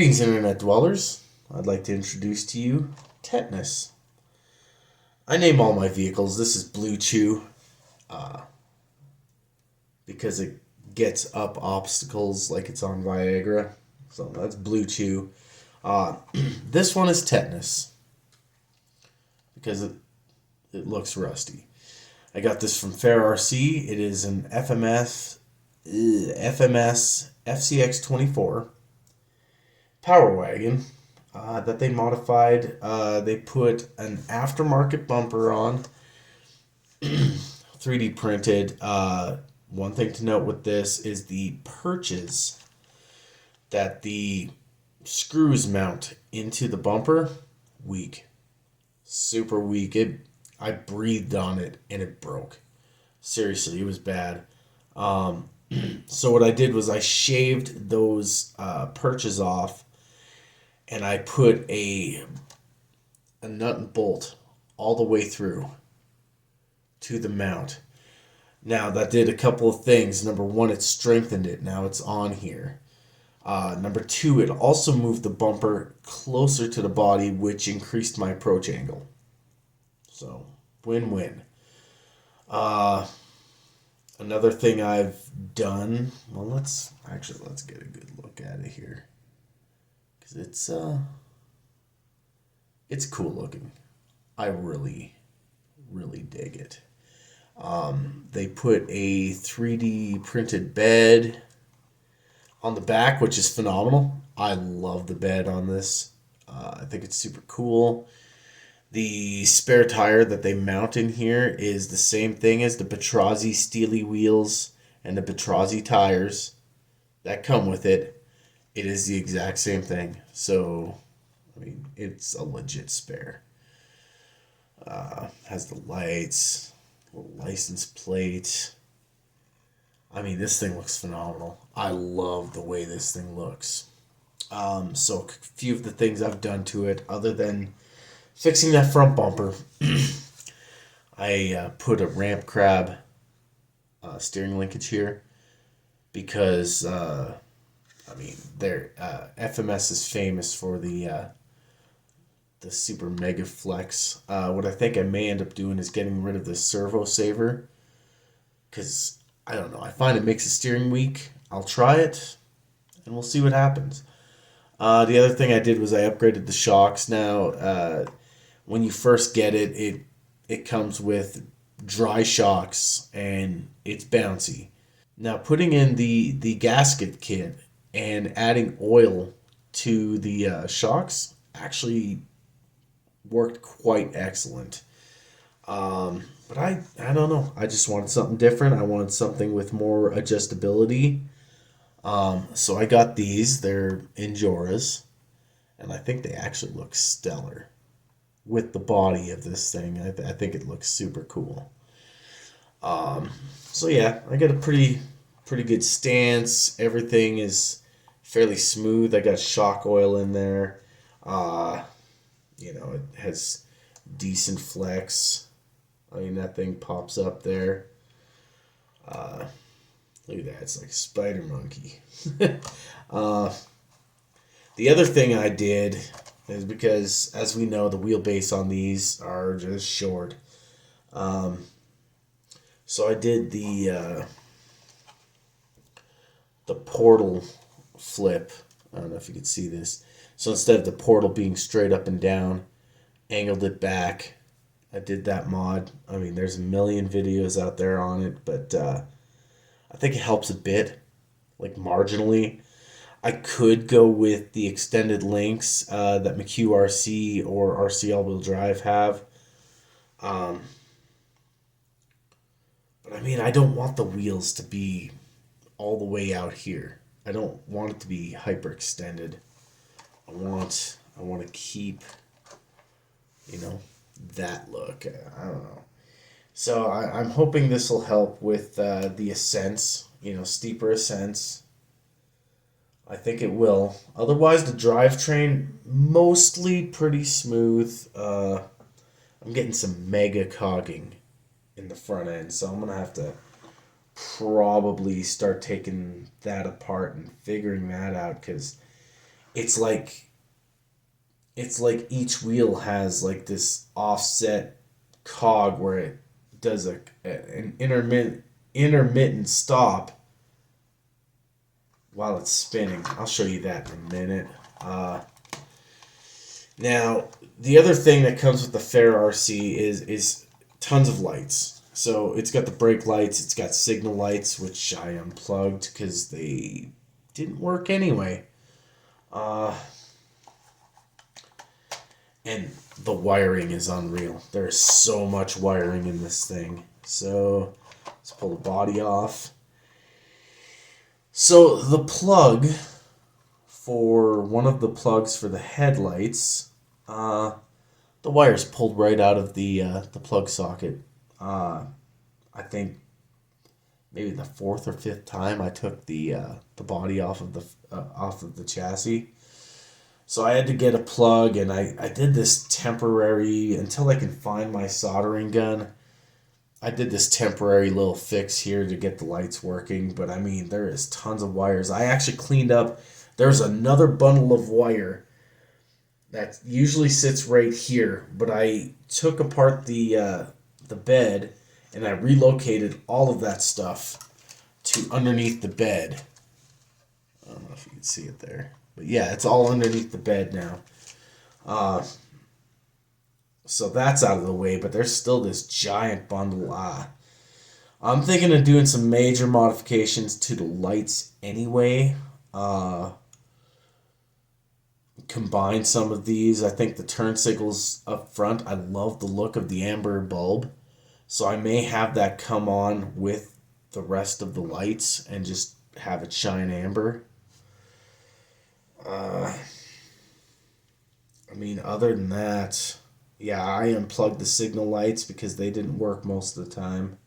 Greetings, Internet dwellers. I'd like to introduce to you Tetanus. I name all my vehicles. This is Blue Chew because it gets up obstacles like it's on Viagra. So that's Blue Chew. This one is Tetanus because it looks rusty. I got this from Fair RC. It is an FMS FCX24 Power Wagon that they modified. They put an aftermarket bumper on, 3D printed. One thing to note with this is the perches that the screws mount into the bumper, weak. Super weak. I breathed on it and it broke. Seriously, it was bad. So what I did was I shaved those perches off, and I put a nut and bolt all the way through to the mount. Now that did a couple of things. Number one, it strengthened it. Now it's on here. Number two, it also moved the bumper closer to the body, which increased my approach angle. So win-win. Another thing I've done. Well, let's get a good look at it here, because it's cool looking. I really dig it. They put a 3D printed bed on the back, which is phenomenal. I love the bed on this. I think it's super cool. The spare tire that they mount in here is the same thing as the Petrozzi Steely wheels and the Petrozzi tires that come with it. It is the exact same thing. So, I mean, it's a legit spare. Has the lights, license plate. I mean, this thing looks phenomenal. I love the way this thing looks. So a few of the things I've done to it, other than fixing that front bumper, I put a ramp crab steering linkage here because FMS is famous for the super mega flex. What I think I may end up doing is getting rid of the servo saver, because I don't know, I find it makes the steering weak. I'll try it and we'll see what happens. The other thing I did was I upgraded the shocks. Now, when you first get it, it comes with dry shocks and it's bouncy. Now, putting in the gasket kit and adding oil to the shocks actually worked quite excellent. But I don't know. I just wanted something different. I wanted something with more adjustability. So I got these. They're Injoras, and I think they actually look stellar with the body of this thing. I think it looks super cool. So yeah, I got a pretty good stance. Everything is fairly smooth. I got shock oil in there. It has decent flex. I mean, that thing pops up there. Look at that. It's like a spider monkey. The other thing I did is, because, as we know, the wheelbase on these are just short. So I did the portal flip. I don't know if you can see this. So instead of the portal being straight up and down, angled it back. I did that mod. I mean, there's a million videos out there on it, but I think it helps a bit, like marginally. I could go with the extended links that McHugh-RC or RC all-wheel drive have. But I mean, I don't want the wheels to be all the way out here. I don't want it to be hyperextended. I want to keep, that look. I don't know. So I'm hoping this will help with the ascents, steeper ascents. I think it will. Otherwise, the drivetrain, mostly pretty smooth. I'm getting some mega cogging in the front end, so I'm going to have to probably start taking that apart and figuring that out, because it's like each wheel has like this offset cog where it does an intermittent stop while it's spinning. I'll show you that in a minute. Now, the other thing that comes with the Fair RC is tons of lights. So it's got the brake lights, it's got signal lights, which I unplugged because they didn't work anyway. And the wiring is unreal. There's so much wiring in this thing. So let's pull the body off. So the plug for one of the plugs for the headlights, the wire's pulled right out of the plug socket. I think maybe the fourth or fifth time I took the body off of the chassis. So I had to get a plug, and I did this temporary, until I can find my soldering gun, I did this temporary little fix here to get the lights working. But I mean, there is tons of wires. I actually cleaned up, there's another bundle of wire that usually sits right here, but I took apart the bed, and I relocated all of that stuff to underneath the bed. I don't know if you can see it there. But yeah, it's all underneath the bed now. So that's out of the way, but there's still this giant bundle. I'm thinking of doing some major modifications to the lights anyway. Combine some of these. I think the turn signals up front, I love the look of the amber bulb. So I may have that come on with the rest of the lights and just have it shine amber. I mean, other than that, yeah, I unplugged the signal lights because they didn't work most of the time.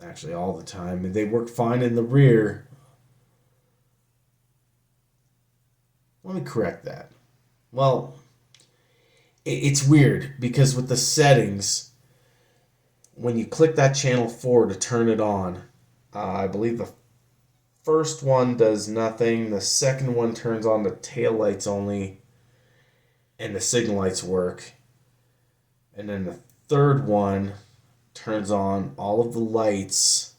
Actually, all the time. And they work fine in the rear. Let me correct that. Well, it's weird because with the settings, when you click that channel 4 to turn it on, I believe the first one does nothing. The second one turns on the tail lights only, and the signal lights work. And then the third one turns on all of the lights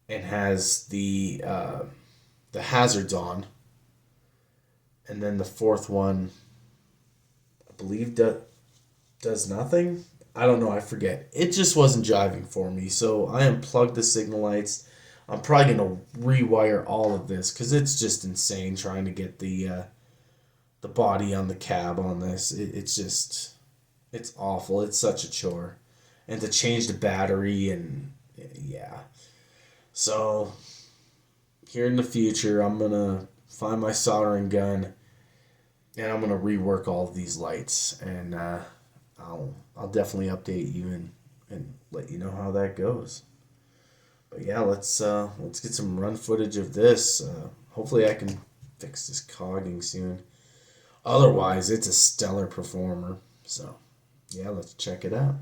and has the hazards on. And then the fourth one, I believe, does nothing. I don't know, I forget. It just wasn't jiving for me, so I unplugged the signal lights. I'm probably going to rewire all of this because it's just insane trying to get the body on the cab on this. It's awful. It's such a chore. And to change the battery, and yeah. So here in the future, I'm going to find my soldering gun, and I'm going to rework all of these lights, and I'll definitely update you and let you know how that goes. But yeah, let's get some run footage of this. Hopefully I can fix this cogging soon. Otherwise, it's a stellar performer. So yeah, let's check it out.